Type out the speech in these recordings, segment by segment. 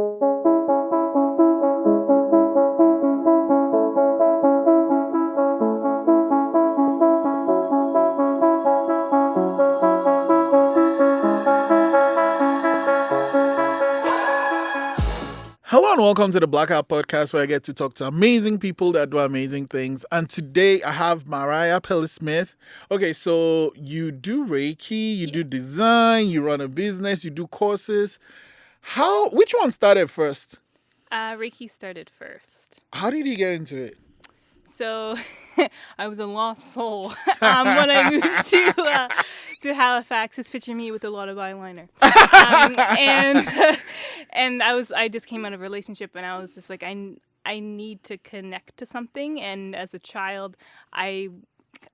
Hello and welcome to the Blackout podcast, where I get to talk to amazing people that do amazing things. And today I have Mariah Pelley Smith. Okay, so you do Reiki, you do design, you run a business, you do courses. Which one started first? Reiki started first. How did you get into it? So I was a lost soul when I moved to Halifax. Just picture me with a lot of eyeliner, and I just came out of a relationship, and I was just like, I need to connect to something. And as a child,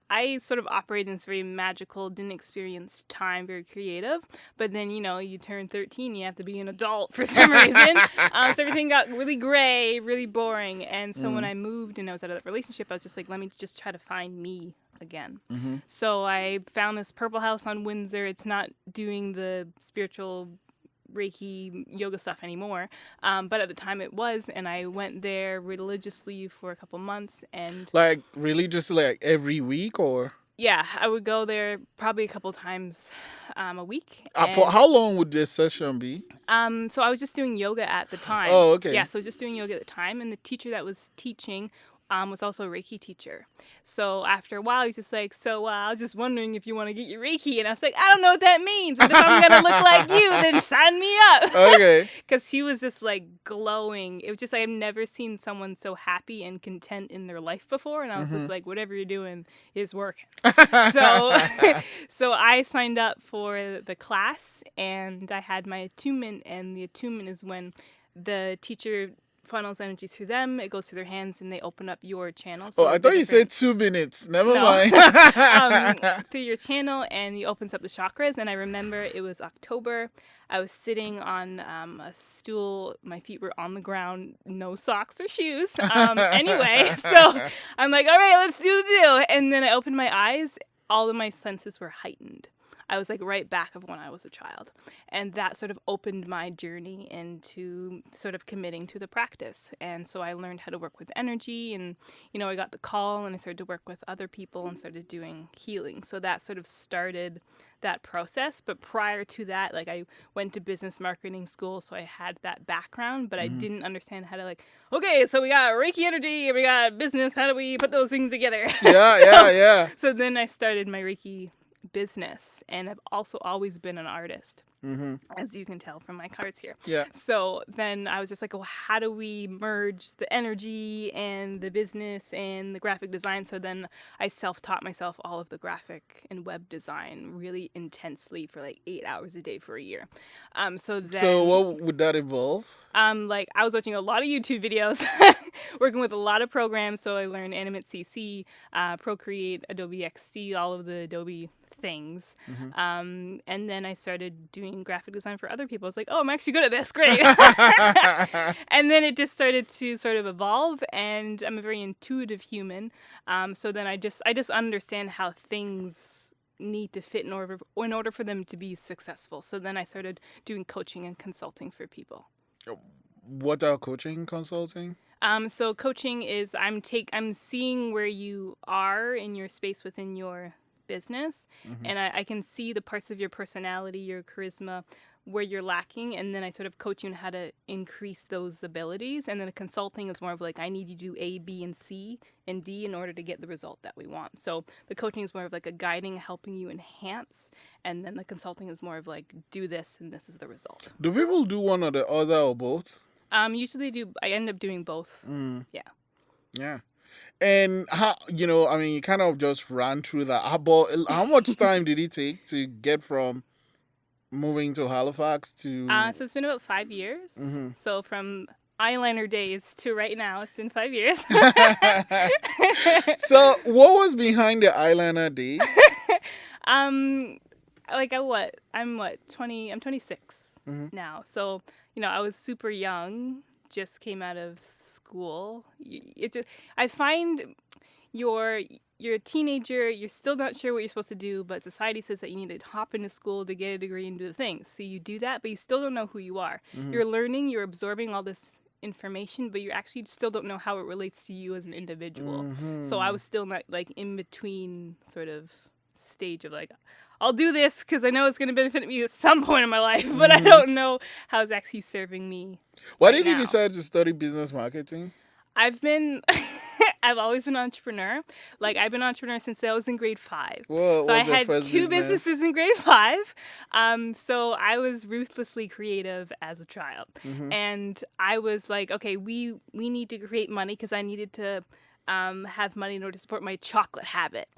I sort of operated in this very magical, didn't experience time, very creative. But then, you turn 13, you have to be an adult for some reason. So everything got really gray, really boring. And so when I moved and I was out of that relationship, I was just like, let me just try to find me again. Mm-hmm. So I found this purple house on Windsor. It's not doing the spiritual Reiki yoga stuff anymore, but at the time it was, and I went there religiously for a couple months. And like religiously, like every week, or yeah, I would go there probably a couple times a week. For how long would this session be? So I was just doing yoga at the time. Oh, okay. Yeah, so just doing yoga at the time, and the teacher that was teaching was also a Reiki teacher. So after a while, he was just like, I was just wondering if you want to get your Reiki. And I was like, I don't know what that means. But if I'm going to look like you, then sign me up. Okay. Because he was just like glowing. It was just like, I've never seen someone so happy and content in their life before. And I was just like, whatever you're doing is working. So I signed up for the class, and I had my attunement. And the attunement is when the teacher funnels energy through them, it goes through their hands, and they open up your channel. So I thought you said 2 minutes. Never mind. Through your channel, and he opens up the chakras. And I remember it was October. I was sitting on a stool. My feet were on the ground, no socks or shoes. Anyway, so I'm like, all right, let's do the do. And then I opened my eyes. All of my senses were heightened. I was like right back of when I was a child. And that sort of opened my journey into sort of committing to the practice. And so I learned how to work with energy, and, I got the call, and I started to work with other people and started doing healing. So that sort of started that process. But prior to that, like, I went to business marketing school, so I had that background, but I didn't understand how to, like, okay, so we got Reiki energy and we got business. How do we put those things together? Yeah. So then I started my Reiki business, and I've also always been an artist, as you can tell from my cards here. Yeah. So then I was just like, well, how do we merge the energy and the business and the graphic design? So then I self-taught myself all of the graphic and web design really intensely for like 8 hours a day for a year. So what would that involve? Like, I was watching a lot of YouTube videos, working with a lot of programs. So I learned Animate CC, Procreate, Adobe XD, all of the Adobe things. And then I started doing graphic design for other people. I was like, oh, I'm actually good at this. Great. And then it just started to sort of evolve, and I'm a very intuitive human. So then I just understand how things need to fit in order for them to be successful. So then I started doing coaching and consulting for people. What are coaching and consulting? So coaching is I'm seeing where you are in your space within your business, and I can see the parts of your personality, your charisma, where you're lacking, and then I sort of coach you on how to increase those abilities. And then the consulting is more of like, I need you to do A, B, and C, and D in order to get the result that we want. So the coaching is more of like a guiding, helping you enhance, and then the consulting is more of like, do this, and this is the result. Do people do one or the other, or both? Usually I end up doing both. Yeah. And how, you kind of just ran through that. How much time did it take to get from moving to Halifax to... So it's been about 5 years. So from eyeliner days to right now, it's been 5 years. So what was behind the eyeliner days? I'm 26 now. So, I was super young, just came out of school. I find you're a teenager, you're still not sure what you're supposed to do, but society says that you need to hop into school to get a degree and do the things. So you do that, but you still don't know who you are. You're learning, you're absorbing all this information, but you actually still don't know how it relates to you as an individual. So I was still not like in between sort of stage of like, I'll do this because I know it's going to benefit me at some point in my life, but I don't know how it's actually serving me. Why right did you now. decide to study business marketing? I've always been an entrepreneur. Like, I've been an entrepreneur since I was in grade 5. What So I was your had first 2 business? businesses in grade 5. So I was ruthlessly creative as a child. And I was like, okay, we need to create money because I needed to have money in order to support my chocolate habit.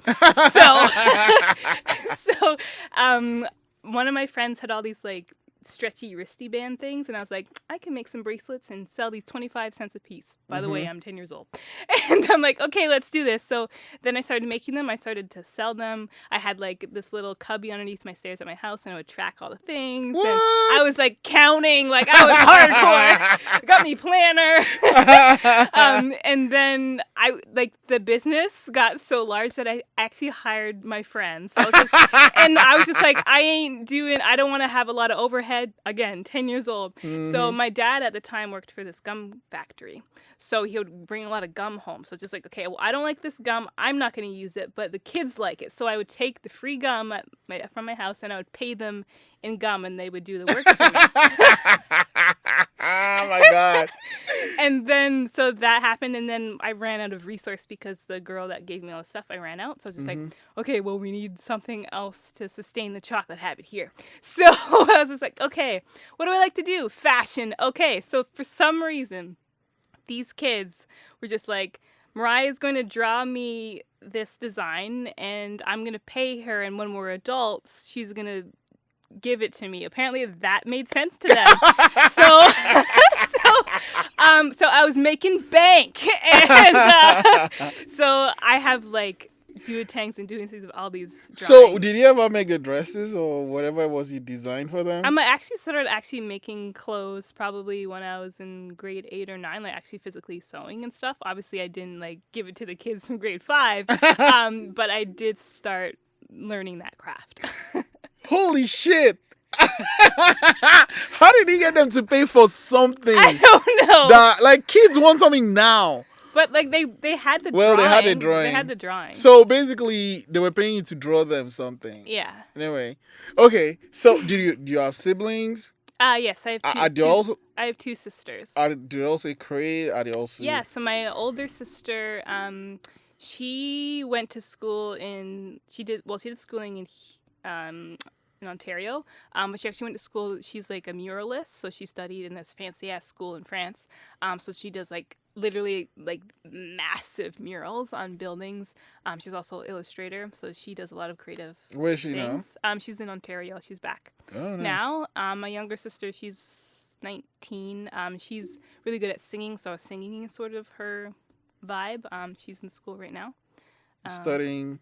So one of my friends had all these like stretchy wristy band things, and I was like, I can make some bracelets and sell these 25 cents a piece. By the way, I'm 10 years old. And I'm like, okay, let's do this. So then I started making them. I started to sell them. I had like this little cubby underneath my stairs at my house, and I would track all the things. What? And I was like counting, like I was hardcore. Got me planner. And then the business got so large that I actually hired my friends. So and I was just like, I don't want to have a lot of overhead. Again, 10 years old. So my dad at the time worked for this gum factory. So he would bring a lot of gum home. So it's just like, okay, well, I don't like this gum. I'm not going to use it, but the kids like it. So I would take the free gum from my house and I would pay them in gum and they would do the work for me. Oh my God. And then, so that happened, and then I ran out of resource because the girl that gave me all the stuff, I ran out. So I was just like, okay, well, we need something else to sustain the chocolate habit here. So I was just like, okay, what do I like to do? Fashion. Okay, so for some reason, these kids were just like, Mariah's going to draw me this design, and I'm going to pay her, and when we're adults, she's going to give it to me. Apparently that made sense to them. So I was making bank, and so I have like duotangs and duotangs of all these drawings. So did you ever make the dresses or whatever it was you designed for them? I actually started making clothes probably when I was in grade 8 or 9, like actually physically sewing and stuff. Obviously I didn't like give it to the kids from grade 5, but I did start learning that craft. Holy shit. How did he get them to pay for something? I don't know. That, like, kids want something now. But like they had the drawing. Well, they had the drawing. They had the drawing. So basically, they were paying you to draw them something. Yeah. Anyway, okay. So do you have siblings? Yes, I have two. I have 2 sisters. Do they also create? Are they also? Yeah. So my older sister, she went to school she did schooling in Ontario, but she actually went to school. She's like a muralist, so she studied in this fancy ass school in France. So she does like literally like massive murals on buildings. She's also an illustrator, so she does a lot of creative Where is she things. She's in Ontario. She's back nice. now. My younger sister, she's 19. She's really good at singing, so singing is sort of her vibe. She's in school right now. Studying.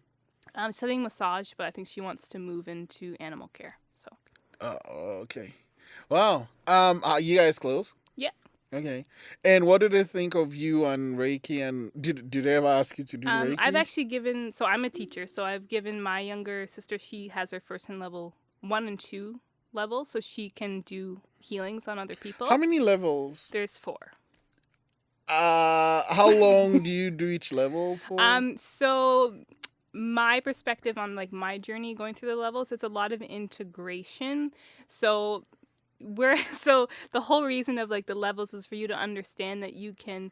I'm studying massage, but I think she wants to move into animal care. So. Okay. Wow. Are you guys close? Yeah. Okay. And what do they think of you and Reiki? And did they ever ask you to do Reiki? I've actually given. So I'm a teacher. So I've given my younger sister. She has her first in level 1 and 2 levels, so she can do healings on other people. How many levels? There's 4. How long do you do each level for? So my perspective on like my journey going through the levels, it's a lot of integration. So the whole reason of like the levels is for you to understand that you can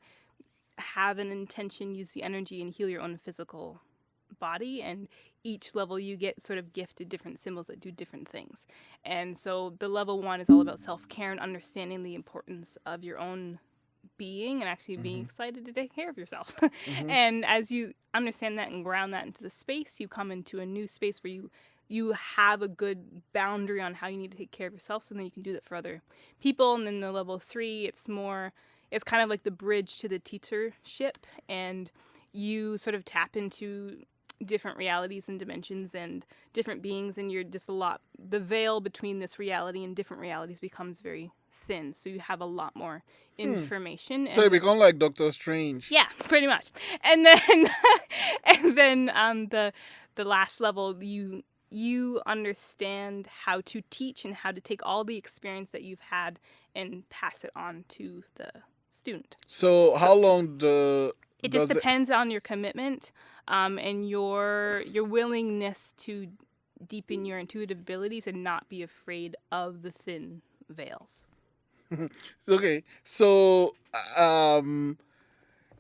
have an intention, use the energy, and heal your own physical body. And each level you get sort of gifted different symbols that do different things. And so the level 1 is all about self-care and understanding the importance of your own being and actually being excited to take care of yourself. And as you understand that and ground that into the space, you come into a new space where you have a good boundary on how you need to take care of yourself, so then you can do that for other people. And then the level 3, it's kind of like the bridge to the teachership, and you sort of tap into different realities and dimensions and different beings, and you're just the veil between this reality and different realities becomes very thin, so you have a lot more information. So you become like Doctor Strange. Yeah, pretty much. And then and then the last level, you understand how to teach and how to take all the experience that you've had and pass it on to the student. So how long it just depends on your commitment and your willingness to deepen your intuitive abilities and not be afraid of the thin veils. Okay, so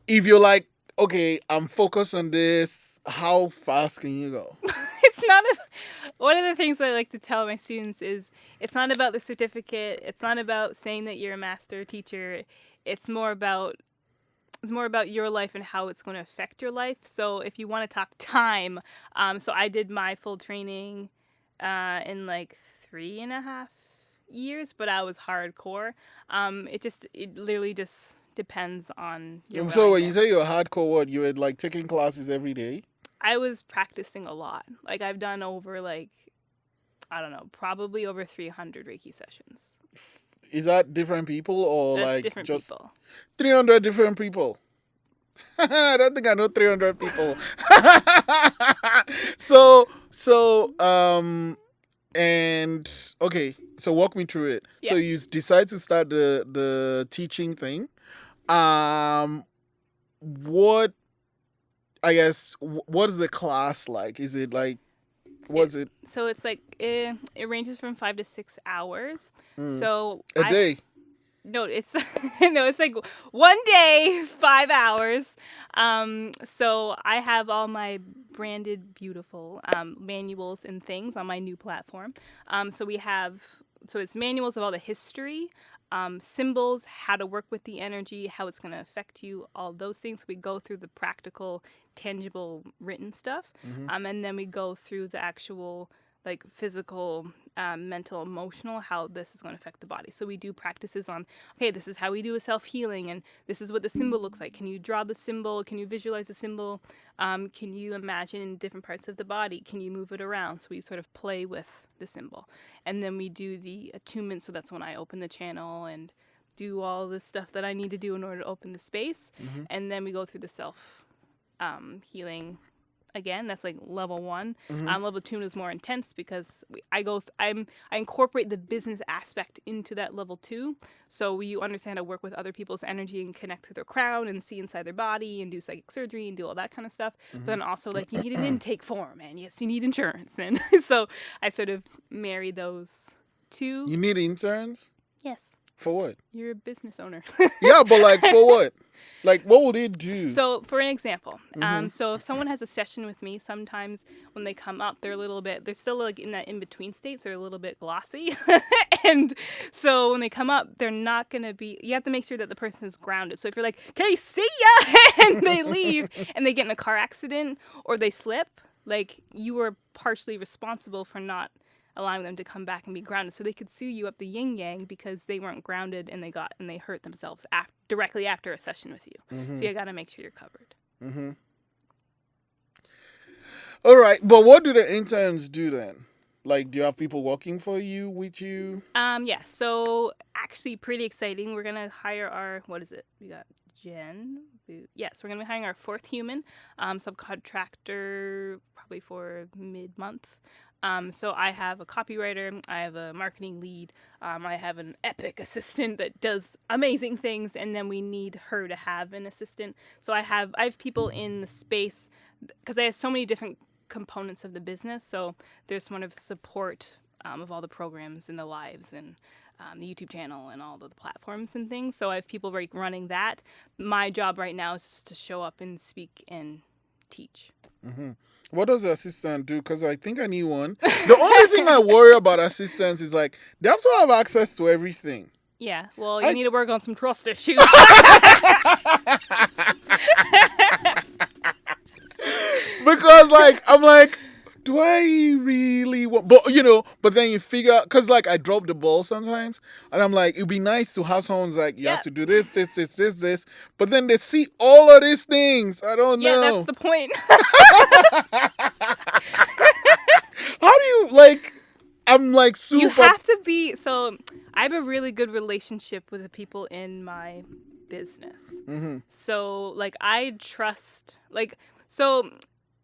if you're like, okay, I'm focused on this, how fast can you go? It's not one of the things I like to tell my students is it's not about the certificate. It's not about saying that you're a master teacher. It's more about your life and how it's going to affect your life. So if you want to talk time, so I did my full training in like 3.5 years, but I was hardcore. It literally just depends on your So when you say you're hardcore, what, you were like taking classes every day? I was practicing a lot. Like I've done over probably over 300 Reiki sessions. Is that different people or That's like different just people? 300 different people? I don't think I know 300 people. And okay, so walk me through it. Yeah. So you decide to start the teaching thing. What is the class like? Is it like, what's it? So it's like it ranges from 5 to 6 hours. So A day? No, it's it's like one day, 5 hours. So I have all my branded, beautiful manuals and things on my new platform. So it's manuals of all the history, symbols, how to work with the energy, how it's going to affect you, all those things. We go through the practical, tangible, written stuff, and then we go through the actual like physical, mental, emotional, how this is going to affect the body. So we do practices on, okay, this is how we do a self-healing, and this is what the symbol looks like. Can you draw the symbol? Can you visualize the symbol? Can you imagine different parts of the body? Can you move it around? So we sort of play with the symbol. And then we do the attunement, so that's when I open the channel and do all the stuff that I need to do in order to open the space. And then we go through the self-healing. Again, that's like level 1. Level 2 is more intense because I incorporate the business aspect into that level 2. So you understand how to work with other people's energy and connect to their crown and see inside their body and do psychic surgery and do all that kind of stuff. But then also like you need an intake form and yes, you need insurance. And so I sort of marry those two. You need interns? Yes. For what? You're a business owner. Yeah, but like for what? Like what would it do? So for an example, so if someone has a session with me, sometimes when they come up, they're still like in that in-between state, so they're a little bit glossy. And so when they come up, they're not going to be, you have to make sure that the person is grounded. So if you're like, okay, see ya, and they leave and they get in a car accident or they slip, like you were partially responsible for not allowing them to come back and be grounded. So they could sue you up the yin yang because they weren't grounded and they hurt themselves directly after a session with you. So you got to make sure you're covered. All right, but what do the interns do then? Like, do you have people working for you, with you? Yeah, so actually pretty exciting. We're going to hire our, what is it? We got Jen. Yes, we're going to be hiring our 4th human subcontractor probably for mid-month. So I have a copywriter, I have a marketing lead, I have an epic assistant that does amazing things, and then we need her to have an assistant. So I have people in the space, because I have so many different components of the business, so there's sort of support of all the programs and the lives and the YouTube channel and all the platforms and things. So I have people running that. My job right now is just to show up and speak and teach. What does the assistant do? Because I think I need one. The only thing I worry about assistants is like they have to have access to everything. Yeah, well, you need to work on some trust issues. Because like I'm like, do I really want? But then you figure, because like I drop the ball sometimes, and I'm like, it'd be nice to have someone's like, you have to do this. But then they see all of these things. I don't know. Yeah, that's the point. How do you like? I'm like super. You have to be. So I have a really good relationship with the people in my business. Mm-hmm. So like I trust so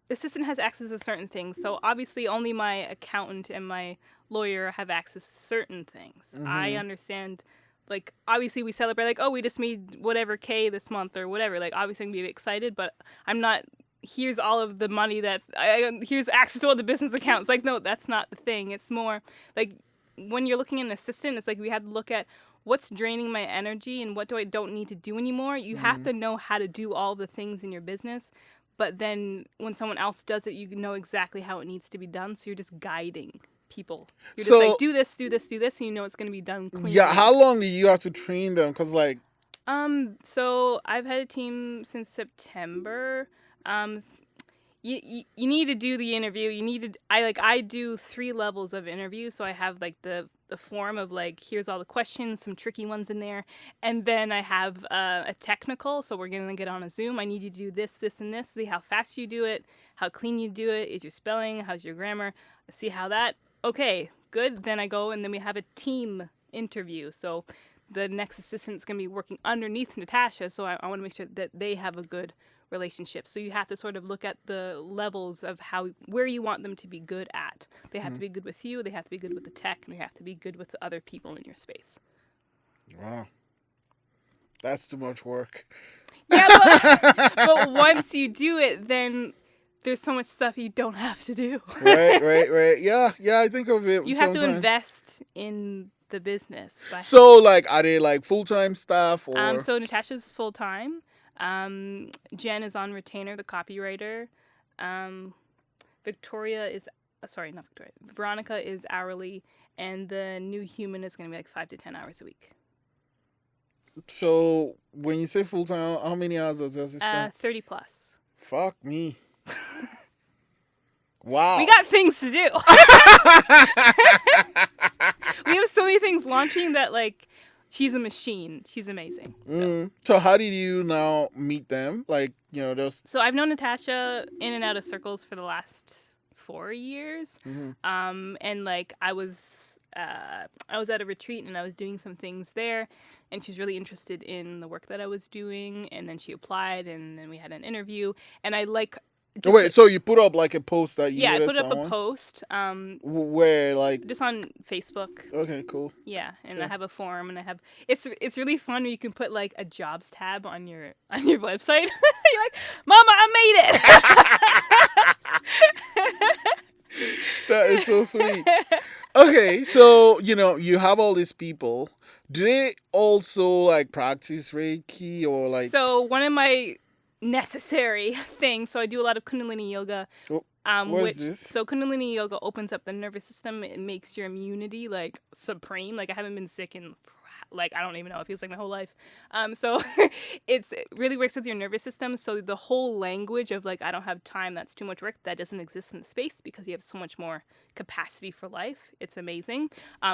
the assistant has access to certain things. So obviously only my accountant and my lawyer have access to certain things. I understand, like, obviously we celebrate, like, oh, we just made whatever K this month or whatever. Like, obviously I'm going to be excited, but I'm not, here's all of the money here's access to all the business accounts. Like, no, that's not the thing. It's more, like, when you're looking at an assistant, it's like we had to look at what's draining my energy and what don't need to do anymore. You have to know how to do all the things in your business. But then when someone else does it, you know exactly how it needs to be done. So you're just guiding people. You're just like, do this, do this, do this, and you know it's going to be done cleanly. Yeah, how long do you have to train them? Because, like... So I've had a team since September. You need to do the interview. You need to... I do 3 levels of interview. So I have, like, the form of, like, here's all the questions, some tricky ones in there. And then I have a technical. So we're going to get on a Zoom. I need you to do this, this, and this. See how fast you do it, how clean you do it. Is your spelling? How's your grammar? See how that... Okay, good. Then I go and then we have a team interview. So the next assistant's going to be working underneath Natasha. So I want to make sure that they have a good relationship. So you have to sort of look at the levels of where you want them to be good at. They have to be good with you, they have to be good with the tech, and they have to be good with the other people in your space. Wow. That's too much work. Yeah, but once you do it, then there's so much stuff you don't have to do. Right. Yeah, I think of it. You have to invest in the business. So, like, are they, like, full-time staff? Or? So Natasha's full-time. Jen is on retainer, the copywriter. Victoria is, not Victoria. Veronica is hourly, and the new human is going to be like 5 to 10 hours a week. So when you say full time, how many hours does this? 30 plus. Fuck me. Wow. We got things to do. We have so many things launching that, like, she's a machine. She's amazing. So how did you now meet them? Like, you know, those... So I've known Natasha in and out of circles for the last 4 years. And, like, I was at a retreat and I was doing some things there, and she's really interested in the work that I was doing, and then she applied, and then we had an interview, and I like... so you put up, like, a post that you... Yeah, I put up a post. Where, like... Just on Facebook. Okay, coul. Yeah, and I have a forum, and I have... It's really fun when you can put, like, a jobs tab on your website. You're like, Mama, I made it! That is so sweet. Okay, so, you know, you have all these people. Do they also, like, practice Reiki or, like... So one of my necessary things, so I do a lot of Kundalini Yoga. What is this? So Kundalini Yoga opens up the nervous system. It makes your immunity, like, supreme. Like, I haven't been sick in... like, I don't even know, it feels like my whole life. So it really works with your nervous system. So the whole language of, like, I don't have time, that's too much work, that doesn't exist in the space because you have so much more capacity for life. It's amazing.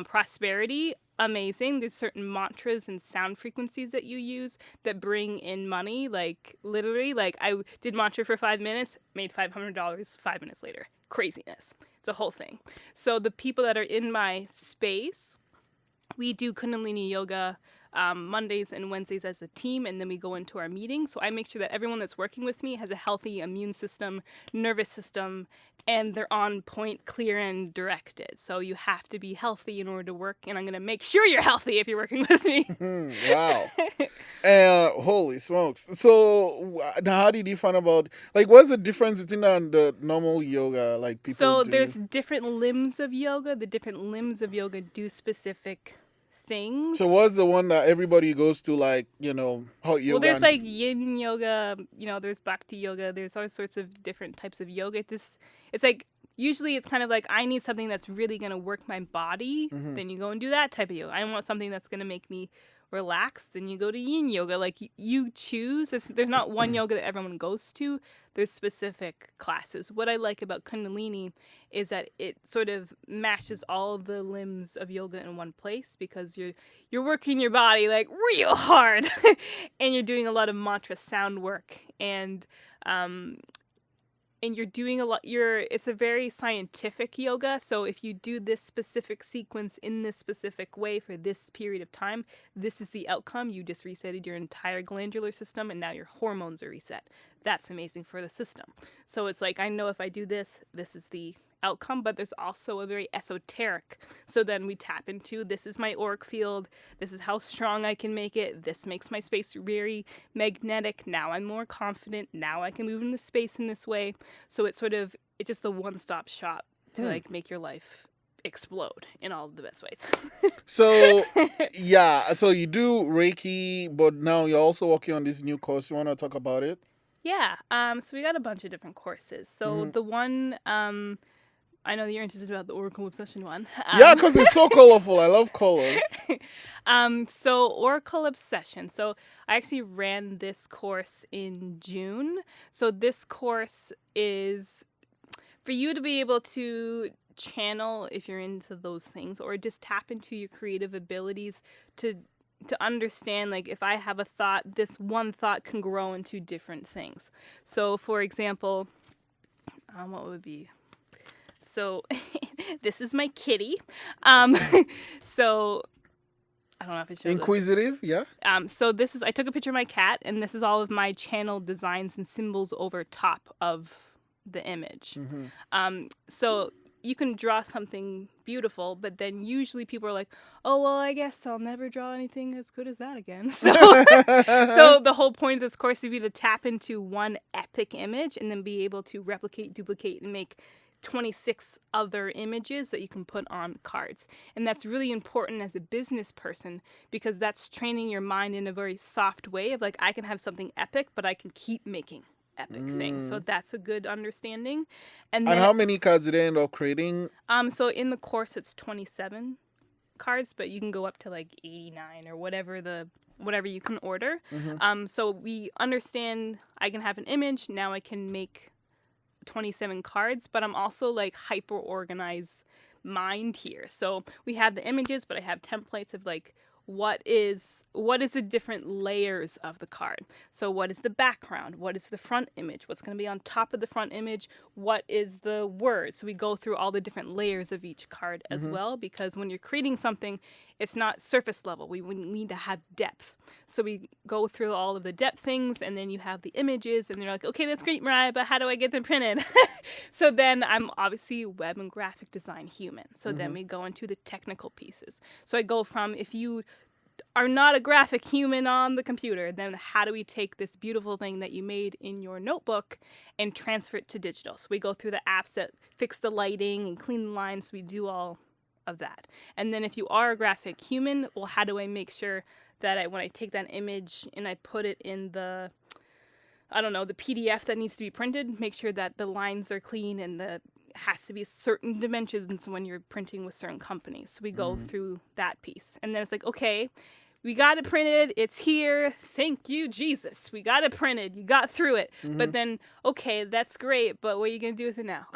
Prosperity, amazing. There's certain mantras and sound frequencies that you use that bring in money. Like, literally, like, I did mantra for 5 minutes, made $500 5 minutes later. Craziness. It's a whole thing. So the people that are in my space... We do Kundalini Yoga Mondays and Wednesdays as a team, and then we go into our meetings. So I make sure that everyone that's working with me has a healthy immune system, nervous system, and they're on point, clear, and directed. So you have to be healthy in order to work, and I'm going to make sure you're healthy if you're working with me. Wow. Holy smokes. So now how did you find about, like, what's the difference between the normal yoga, like, people So do? there's different limbs of yoga. The different limbs of yoga do specific things. So what's the one that everybody goes to, like, you know, hot yoga? Well, there's, like, yin yoga, you know, there's bhakti yoga, there's all sorts of different types of yoga. It's like, usually it's kind of like, I need something that's really going to work my body, then you go and do that type of yoga. I want something that's going to make me relaxed, then you go to yin yoga. Like, you choose. There's not one yoga that everyone goes to. There's specific classes. What I like about Kundalini is that it sort of matches all the limbs of yoga in one place, because you're working your body, like, real hard and you're doing a lot of mantra sound work, and and you're doing a lot, it's a very scientific yoga. So if you do this specific sequence in this specific way for this period of time, this is the outcome. You just resetted your entire glandular system, and now your hormones are reset. That's amazing for the system. So it's like, I know if I do this, this is the outcome, but there's also a very esoteric. So then we tap into, this is my auric field, this is how strong I can make it, this makes my space very magnetic, now I'm more confident, now I can move in the space in this way. So it's just a one-stop shop to like make your life explode in all the best ways. So yeah, so you do Reiki, but now you're also working on this new course. You want to talk about it? Yeah, so we got a bunch of different courses. So the one, I know that you're interested about the Oracle Obsession one. Yeah, because it's so colorful. I love colors. So Oracle Obsession. So I actually ran this course in June. So this course is for you to be able to channel if you're into those things, or just tap into your creative abilities to understand, like, if I have a thought, this one thought can grow into different things. So for example, what would be... So this is my kitty. So I don't know if it's Inquisitive, yeah. So I took a picture of my cat, and this is all of my channel designs and symbols over top of the image. So you can draw something beautiful, but then usually people are like, oh, well, I guess I'll never draw anything as good as that again. So, so the whole point of this course would be to tap into one epic image and then be able to replicate, duplicate, and make 26 other images that you can put on cards. And that's really important as a business person, because that's training your mind in a very soft way of like, I can have something epic, but I can keep making epic things. So that's a good understanding. And then, how many cards did they end up creating? So in the course it's 27 cards, but you can go up to like 89 or whatever you can order. So we understand I can have an image, now I can make 27 cards, but I'm also like hyper organized mind here. So we have the images, but I have templates of like what is the different layers of the card. So what is the background? What is the front image? What's going to be on top of the front image? What is the word? So we go through all the different layers of each card as well, because when you're creating something, it's not surface level. We need to have depth. So we go through all of the depth things, and then you have the images, and they're like, okay, that's great, Mariah, but how do I get them printed? So then I'm obviously web and graphic design human. So then we go into the technical pieces. So I go from, if you are not a graphic human on the computer, then how do we take this beautiful thing that you made in your notebook and transfer it to digital? So we go through the apps that fix the lighting and clean the lines. We do all of that. And then if you are a graphic human, well, how do I make sure that when I take that image and I put it in the PDF that needs to be printed, make sure that the lines are clean and has to be certain dimensions when you're printing with certain companies. So we go through that piece. And then it's like, okay, we got it printed. It's here. Thank you, Jesus. We got it printed. You got through it. But then, okay, that's great, but what are you going to do with it now?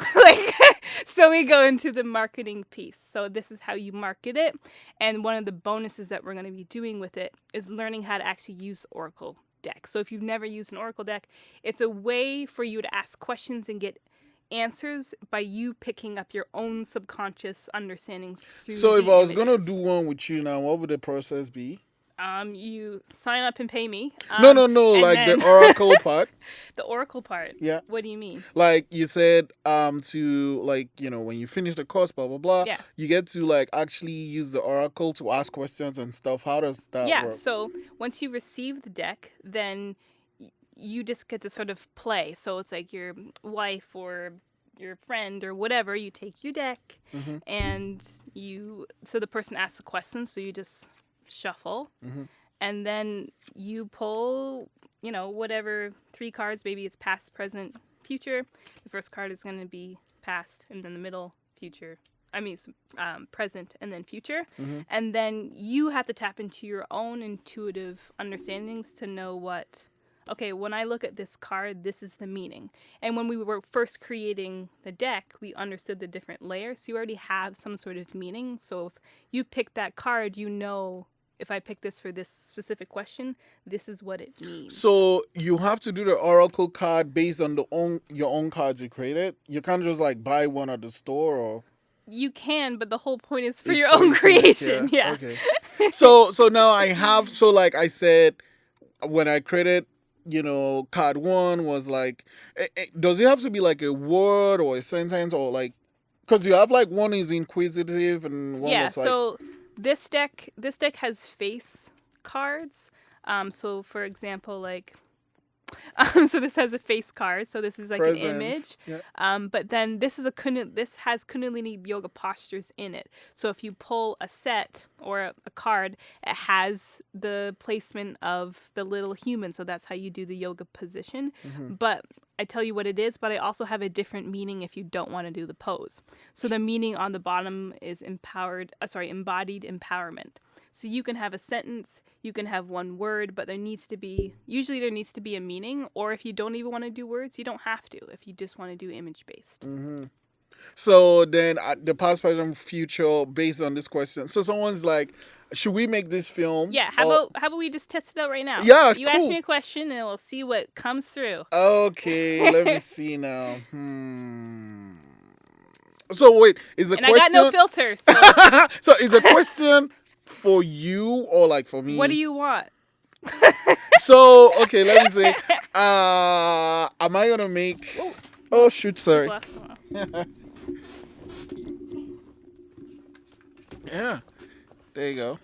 So we go into the marketing piece. So this is how you market it. And one of the bonuses that we're going to be doing with it is learning how to actually use Oracle deck. So if you've never used an Oracle deck, it's a way for you to ask questions and get answers by you picking up your own subconscious understandings through So if the I was going to images. do one with you now, what would the process be? You sign up and pay me. No, like then the Oracle part. the Oracle part. Yeah. What do you mean? Like you said, to like, when you finish the course, blah, blah, blah, Yeah. you get to like actually use the Oracle to ask questions and stuff. How does that work? So once you receive the deck, then you just get to sort of play. So it's like your wife or your friend or whatever, you take your deck and so the person asks a question, so you just shuffle and then you pull, whatever 3 cards, maybe it's past, present, future. The first card is going to be past, and then the middle, future. Present and then future. And then you have to tap into your own intuitive understandings to know when I look at this card, this is the meaning. And when we were first creating the deck, we understood the different layers. So you already have some sort of meaning. So if you pick that card, if I pick this for this specific question, this is what it means. So you have to do the oracle card based on your own cards you created. You can't just like buy one at the store or. You can, but the whole point is for It's your for own you to make, creation. Yeah. Okay. So now I have, so like I said, when I created, card one was like, does it have to be like a word or a sentence or like, because you have like one is inquisitive and one Yeah. was like. So this deck has face cards. So for example, like. So this has a face card. So this is like Presence. an image. Yeah. But then this has Kundalini yoga postures in it. So if you pull a set or a card, it has the placement of the little human. So that's how you do the yoga position. Mm-hmm. But I tell you what it is, but I also have a different meaning if you don't want to do the pose. So the meaning on the bottom is embodied empowerment. So you can have a sentence, you can have one word, but there needs to be a meaning. Or if you don't even want to do words, you don't have to. If you just want to do image-based. Mm-hmm. So then the past, present, future based on this question. So someone's like, should we make this film? Yeah, how about we just test it out right now? Yeah, you cool. ask me a question and we'll see what comes through. Okay, let me see now. So wait, is the and question? I got no filter. So So is the question for you or like for me? what do you want? So okay, let me see. Am I gonna make? Oh shoot! Sorry. This last one. Yeah, there you go.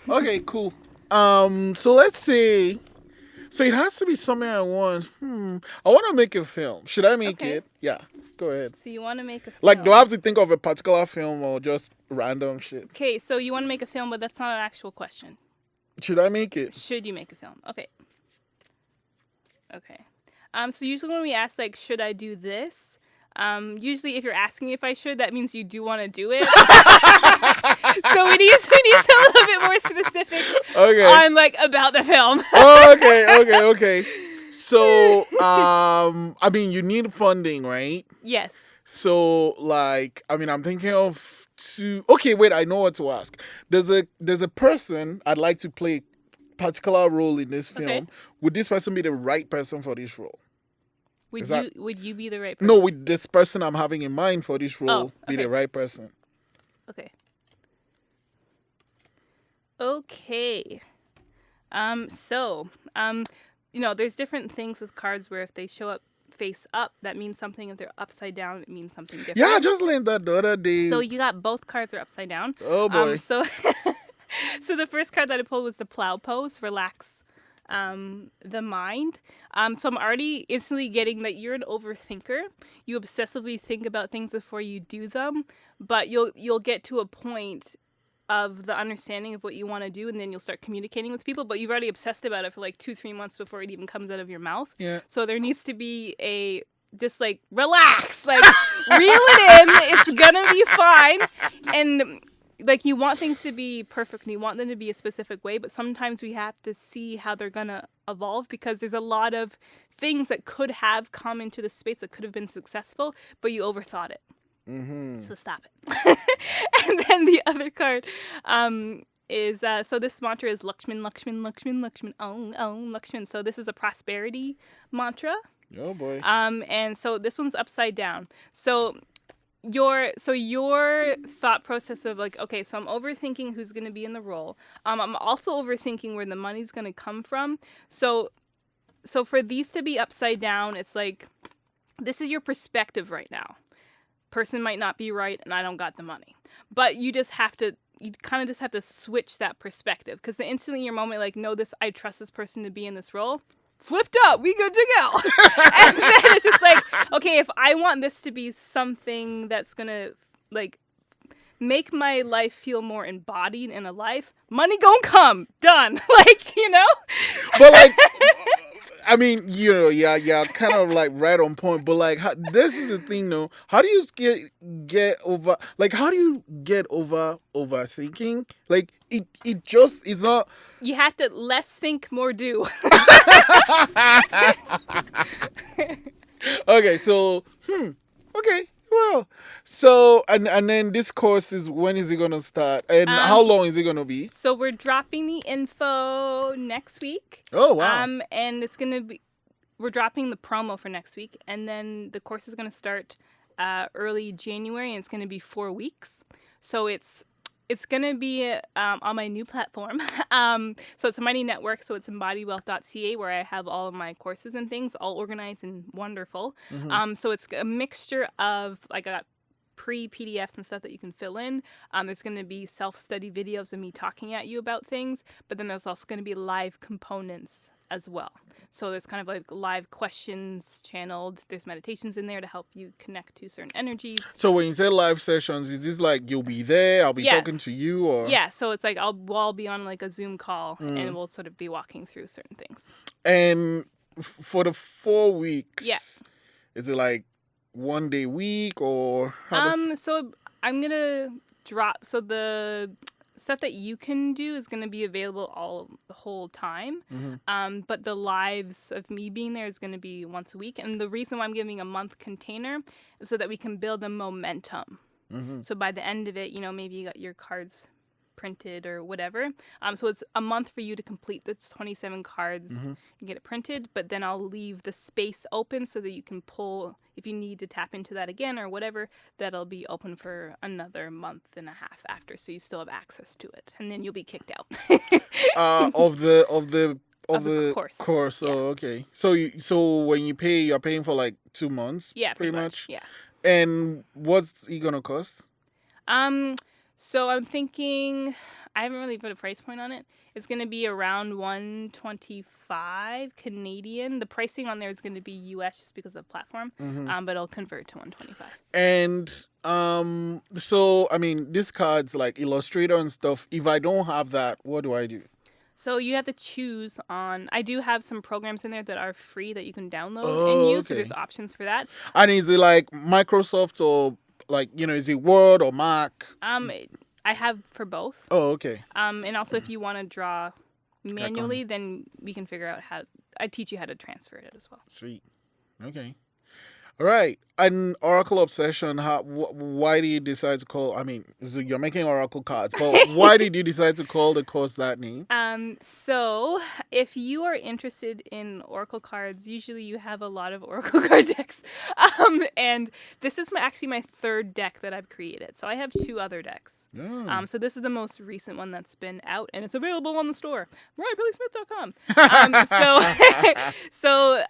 Okay, cool. So let's see. So it has to be something I want. I want to make a film. Should I make Okay. it? Yeah, go ahead. So you want to make a film. Like, do I have to think of a particular film or just random shit? Okay, so you want to make a film, but that's not an actual question. Should I make it? Should you make a film? Okay. So usually when we ask, like, should I do this? Usually if you're asking if I should, that means you do want to do it. So we need a little bit more specifics on, like, about the film. Okay. So, I mean, you need funding, right? Yes. So, like, I mean, I'm thinking of two. Okay, wait, I know what to ask. There's a person I'd like to play particular role in this film. Okay. Would this person be the right person for this role? Would you be the right person? No, would this person I'm having in mind for this role be okay. the right person? Okay. There's different things with cards where if they show up face up, that means something. If they're upside down, it means something different. Yeah, I just learned that the other day. So you got both cards are upside down. Oh boy. So the first card that I pulled was the plow pose, relax the mind. So I'm already instantly getting that you're an overthinker. You obsessively think about things before you do them, but you'll get to a point of the understanding of what you want to do, and then you'll start communicating with people, but you've already obsessed about it for like 2-3 months before it even comes out of your mouth. Yeah. So there needs to be just like relax, like reel it in, it's gonna be fine. And like, you want things to be perfect and you want them to be a specific way, but sometimes we have to see how they're gonna evolve, because there's a lot of things that could have come into the space that could have been successful, but you overthought it. Mm-hmm. So stop it. And then the other card is so this mantra is Lakshman, Lakshman, Lakshman, Lakshman, Om, Lakshman. So this is a prosperity mantra. Oh boy. And so this one's upside down. So your thought process of like, okay, so I'm overthinking who's going to be in the role. I'm also overthinking where the money's going to come from. So for these to be upside down, it's like, this is your perspective right now. Person might not be right and I don't got the money. But you kind of just have to switch that perspective, because the instantly in your moment, like, no, I trust this person to be in this role. Flipped up, we good to go. And then it's just like, okay, if I want this to be something that's gonna like make my life feel more embodied and alive, money gonna come, done. Like, But like, I mean, yeah, kind of like right on point. But like, this is the thing, though. How do you get over? Like, how do you get over overthinking? Like, it just is not. You have to less think, more do. Okay. Okay, so Well, so and then this course is, when is it gonna start, and how long is it gonna be? So we're dropping the info next week. Oh wow! And it's gonna be, we're dropping the promo for next week, and then the course is gonna start early January, and it's gonna be 4 weeks. So it's going to be on my new platform. So it's a Money Network. So it's embodiedwealth.ca, where I have all of my courses and things all organized and wonderful. So it's a mixture of, like, I got pre-PDFs and stuff that you can fill in. There's going to be self-study videos of me talking at you about things. But then there's also going to be live components as well. So there's kind of like live questions channeled. There's meditations in there to help you connect to certain energies. So when you say live sessions, is this like you'll be there, I'll be talking to you, or? Yeah, so it's like I'll be on like a Zoom call, and we'll sort of be walking through certain things. And for the 4 weeks, is it like 1 day a week, or so I'm gonna drop, so the stuff that you can do is going to be available the whole time. But the lives of me being there is going to be once a week. And the reason why I'm giving a month container is so that we can build a momentum. So by the end of it, maybe you got your cards printed or whatever. So it's a month for you to complete the 27 cards and get it printed. But then I'll leave the space open so that you can pull, if you need to tap into that again or whatever, that'll be open for another month and a half after. So you still have access to it. And then you'll be kicked out. Of the course. Yeah. Oh, okay. So when you pay, you're paying for like 2 months. Yeah, pretty much. Yeah. And what's it gonna cost? So I'm thinking, I haven't really put a price point on it. It's going to be around $125 Canadian. The pricing on there is going to be US just because of the platform, but it'll convert to $125. And so I mean, this card's like Illustrator and stuff. If I don't have that, what do I do? So you have to choose on. I do have some programs in there that are free that you can download and use. Okay. So there's options for that. And is it like Microsoft or like, is it Word or Mac? I have for both. Oh, okay. And also if you want to draw manually, then we can figure out how. I teach you how to transfer it as well. Sweet. Okay. All right. An Oracle Obsession, why did you decide to call, so you're making Oracle cards, but why did you decide to call the course that name? So if you are interested in Oracle cards, usually you have a lot of Oracle card decks. And this is actually my third deck that I've created. So I have 2 other decks. Oh. So this is the most recent one that's been out, and it's available on the store, MariahPelleySmith.com. So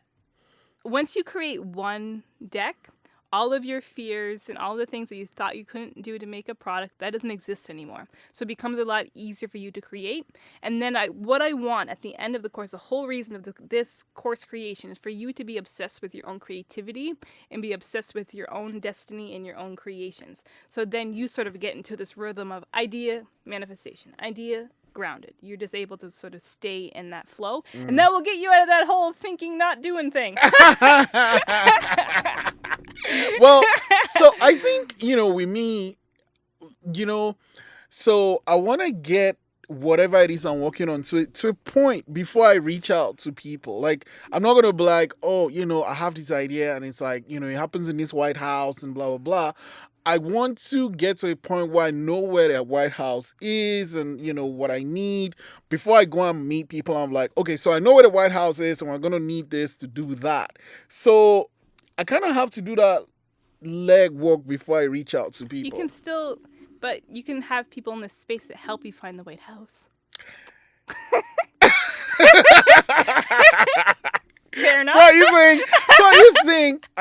once you create one deck, all of your fears and all the things that you thought you couldn't do to make a product, that doesn't exist anymore. So it becomes a lot easier for you to create. And then what I want at the end of the course, the whole reason of this course creation is for you to be obsessed with your own creativity and be obsessed with your own destiny and your own creations. So then you sort of get into this rhythm of idea, manifestation, idea, grounded. You're just able to sort of stay in that flow, and that will get you out of that whole thinking, not doing thing. Well, so I think, with me, so I want to get whatever it is I'm working on to a point before I reach out to people. Like, I'm not going to be like, oh, I have this idea and it's like, it happens in this White House and blah, blah, blah. I want to get to a point where I know where the White House is and, what I need. Before I go and meet people, I'm like, okay, so I know where the White House is and we're going to need this to do that. So I kind of have to do that leg work before I reach out to people. But you can have people in this space that help you find the White House. Fair enough. So are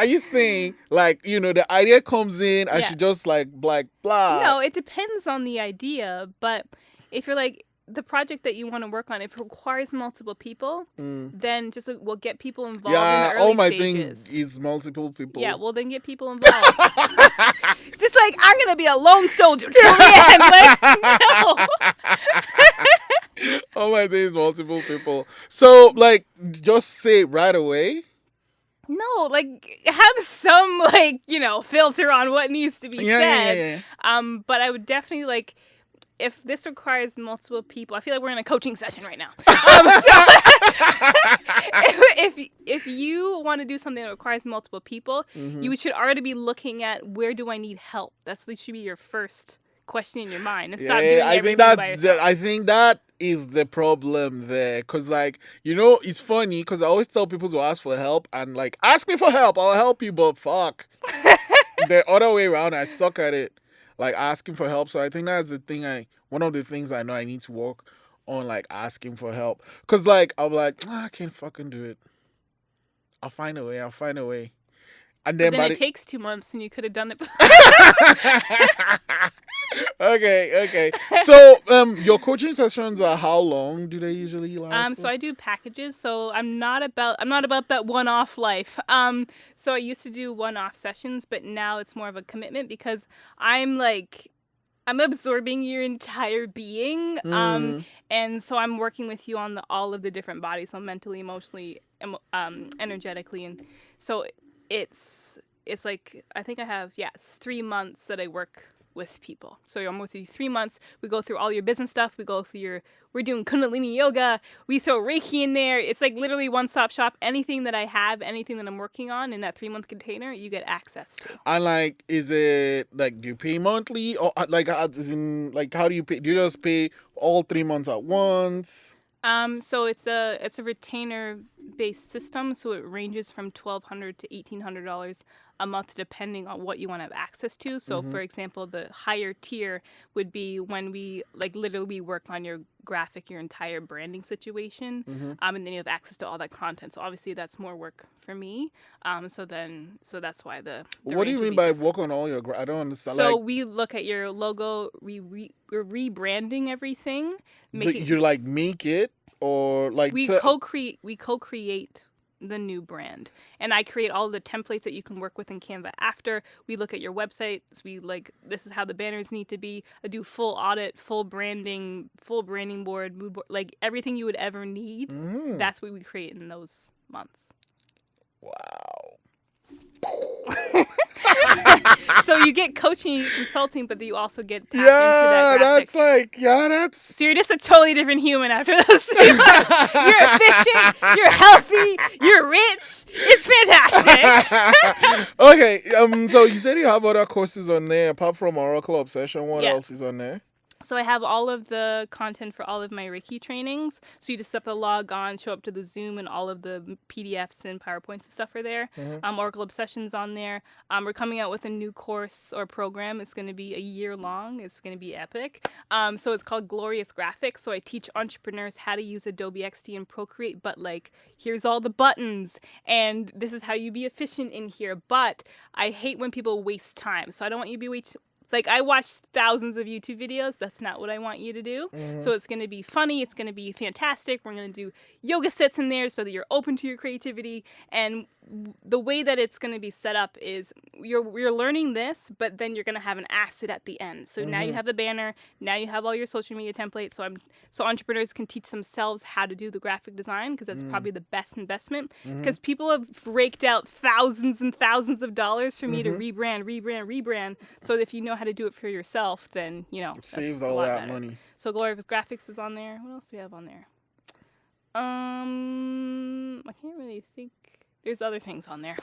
you saying like, the idea comes in, I should just like blah. No, it depends on the idea, but if you're like the project that you want to work on, if it requires multiple people, then just we'll get people involved in the early stages. All my thing is multiple people. Yeah, well then get people involved. Just like, I'm going to be a lone soldier till the end. Like, no. All my thing is multiple people. So, like, just say it right away. No, like, have some, filter on what needs to be said. Yeah. But I would definitely, like, if this requires multiple people, I feel like we're in a coaching session right now. So if you want to do something that requires multiple people, Mm-hmm. you should already be looking at where do I need help. That should be your first question in your mind, and stop doing everything by yourself. I think that is the problem there, because like, you know, it's funny because I always tell people to ask for help, and like, ask me for help, I'll help you, but fuck, the other way around, I suck at it, like asking for help. So I think that's the thing. One of the things I know I need to work on, like asking for help, because like I'll be like, I can't fucking do it. I'll find a way. And But then, then it takes 2 months, and you could have done it before. Okay. So, your coaching sessions are how long do they usually last? So I do packages. So I'm not about that one-off life. So I used to do one-off sessions, but now it's more of a commitment because I'm absorbing your entire being. And so I'm working with you on all of the different bodies, so mentally, emotionally, energetically, and so it's like, I think I have, it's 3 months that I work with people. So I'm with you 3 months. We go through all your business stuff. We go through we're doing Kundalini yoga. We throw Reiki in there. It's like literally one-stop shop. Anything that I have, anything that I'm working on in that 3-month container, you get access to. And like, is it like, do you pay monthly, or like, as in, like, how do you pay? Do you just pay all 3 months at once? So it's a retainer-based system. So it ranges from $1,200 to $1,800 a month, depending on what you want to have access to. So, for example, the higher tier would be when we literally work on your graphic, your entire branding situation, and then you have access to all that content. So obviously that's more work for me. So that's why the what do you mean by work on all your? I don't understand. So we look at your logo. We're rebranding everything. You like make it, or like we co-create the new brand, and I create all the templates that you can work with in Canva. After we look at your website, so this is how the banners need to be. I do full audit, full branding board, mood board, like everything you would ever need. That's what we create in those months. Wow. So you get coaching, you get consulting, but you also get tapped into that graphics. So you're just a totally different human after those 3 months. You're efficient, you're healthy, you're rich. It's fantastic. Okay, so you said you have other courses on there apart from Oracle Obsession. What else is on there? So I have all of the content for all of my Reiki trainings. So you just have to log on, show up to the Zoom, and all of the PDFs and PowerPoints and stuff are there. Oracle Obsession's on there. We're coming out with a new course or program. It's going to be a year long. It's going to be epic. So it's called Glorious Graphics. So I teach entrepreneurs how to use Adobe XD and Procreate, but here's all the buttons, and this is how you be efficient in here. But I hate when people waste time. So I don't want you to be I watch thousands of YouTube videos. That's not what I want you to do. So it's going to be funny. It's going to be fantastic. We're going to do yoga sets in there so that you're open to your creativity. And the way that it's going to be set up is you're learning this, but then you're going to have an asset at the end. So now you have the banner. Now you have all your social media templates. So entrepreneurs can teach themselves how to do the graphic design, because that's probably the best investment. Because people have raked out thousands and thousands of dollars for me to rebrand. So if you know how to do it for yourself, then save all that money. So Glorious Graphics is on there. What else do we have on there? I can't really think. There's other things on there.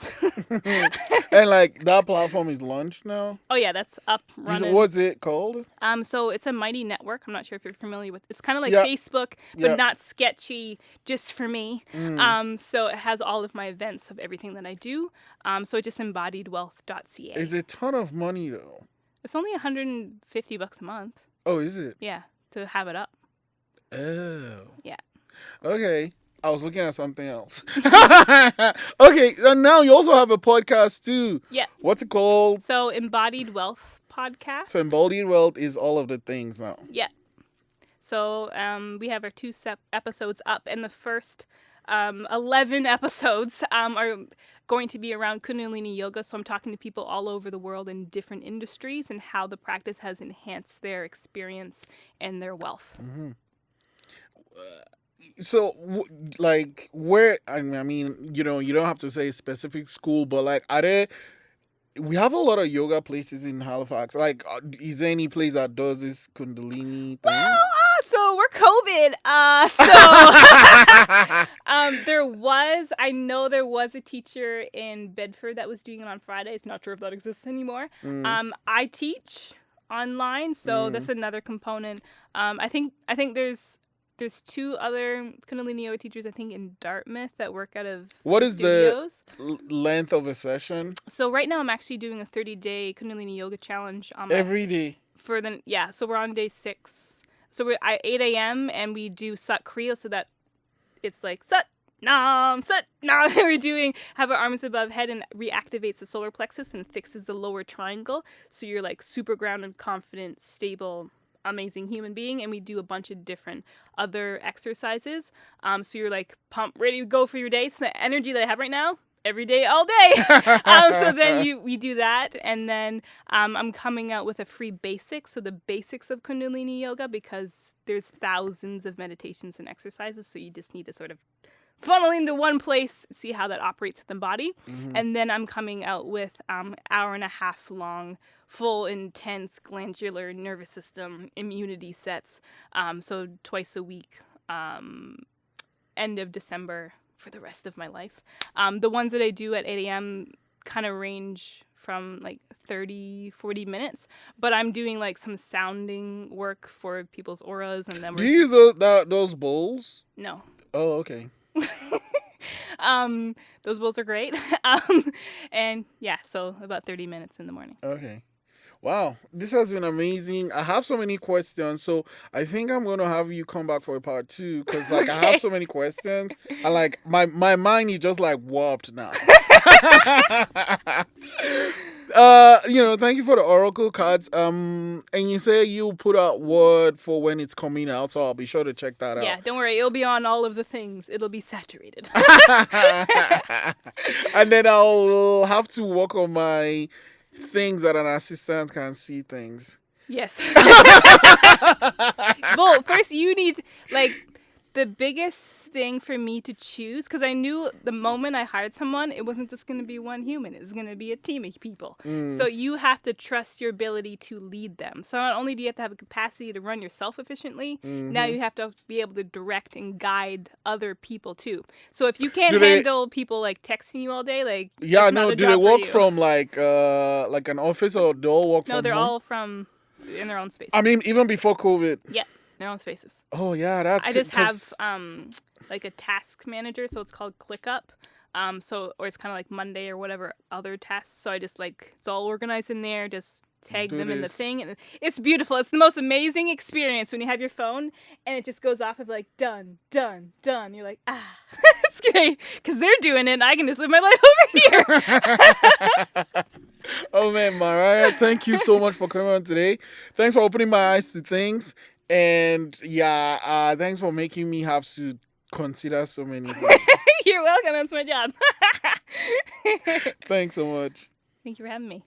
And that platform is launched now? Oh yeah, that's up running. What's it called? So it's a mighty network. I'm not sure if you're familiar with. It's kind of like Facebook, but not sketchy, just for me. So it has all of my events of everything that I do. So it's just embodiedwealth.ca. It's a ton of money though. It's only $150 a month. Oh, is it? Yeah, to have it up. Oh. Yeah. Okay. I was looking at something else. Okay, and now you also have a podcast too. Yeah. What's it called? So Embodied Wealth Podcast. So Embodied Wealth is all of the things now. Yeah. So we have our 2 episodes up, and the first 11 episodes are going to be around Kundalini Yoga. So I'm talking to people all over the world in different industries and how the practice has enhanced their experience and their wealth. So, where, I mean, you don't have to say specific school, but we have a lot of yoga places in Halifax. Is there any place that does this Kundalini thing? Well, so we're COVID. I know there was a teacher in Bedford that was doing it on Fridays. Not sure if that exists anymore. I teach online, so that's another component. I think there's two other Kundalini yoga teachers, I think, in Dartmouth that work out of What is studios. the length of a session? So right now I'm actually doing a 30-day Kundalini yoga challenge on Every day. So we're on day 6. So we're at 8 a.m. and we do Sat Kriya, so that it's like Sat Nam. We're have our arms above head and reactivates the solar plexus and fixes the lower triangle. So you're like super grounded, confident, stable, amazing human being. And we do a bunch of different other exercises. So you're like pumped, ready to go for your day. So the energy that I have right now, every day, all day. So then we do that. And then I'm coming out with a free basics. So the basics of Kundalini yoga, because there's thousands of meditations and exercises. So you just need to sort of funnel into one place, see how that operates in the body. And then I'm coming out with hour and a half long, full, intense glandular nervous system immunity sets. So twice a week, end of December for the rest of my life. The ones that I do at 8 a.m. kind of range from like 30, 40 minutes, but I'm doing like some sounding work for people's auras. And then do you use those bowls? No. Oh, okay. Those bowls are great. And yeah, so about 30 minutes in the morning. Okay. Wow, this has been amazing. I have so many questions, so I think I'm gonna have you come back for a part 2 because I have so many questions. I like my mind is just like warped now. Thank you for the oracle cards. And you say you put out word for when it's coming out, so I'll be sure to check that out. Yeah, don't worry, it'll be on all of the things. It'll be saturated. And then I'll have to work on my things that an assistant can see things. Yes. Well, first you need, the biggest thing for me to choose, because I knew the moment I hired someone, it wasn't just going to be one human. It was going to be a team of people. So you have to trust your ability to lead them. So not only do you have to have a capacity to run yourself efficiently, now you have to be able to direct and guide other people too. So if you can't handle people texting you all day, do they work from an office, or they all work from home? No, they're all in their own space. I mean, even before COVID. Yeah. Their own spaces. Oh yeah, that's. I just have a task manager, so it's called ClickUp. Or it's kind of like Monday or whatever other tasks. So I just it's all organized in there. Just tag them in the thing, and it's beautiful. It's the most amazing experience when you have your phone and it just goes off of done, done, done. You're like, it's great because they're doing it, and I can just live my life over here. Oh man, Mariah, thank you so much for coming on today. Thanks for opening my eyes to things. And yeah, thanks for making me have to consider so many things. You're welcome. That's my job. Thanks so much. Thank you for having me.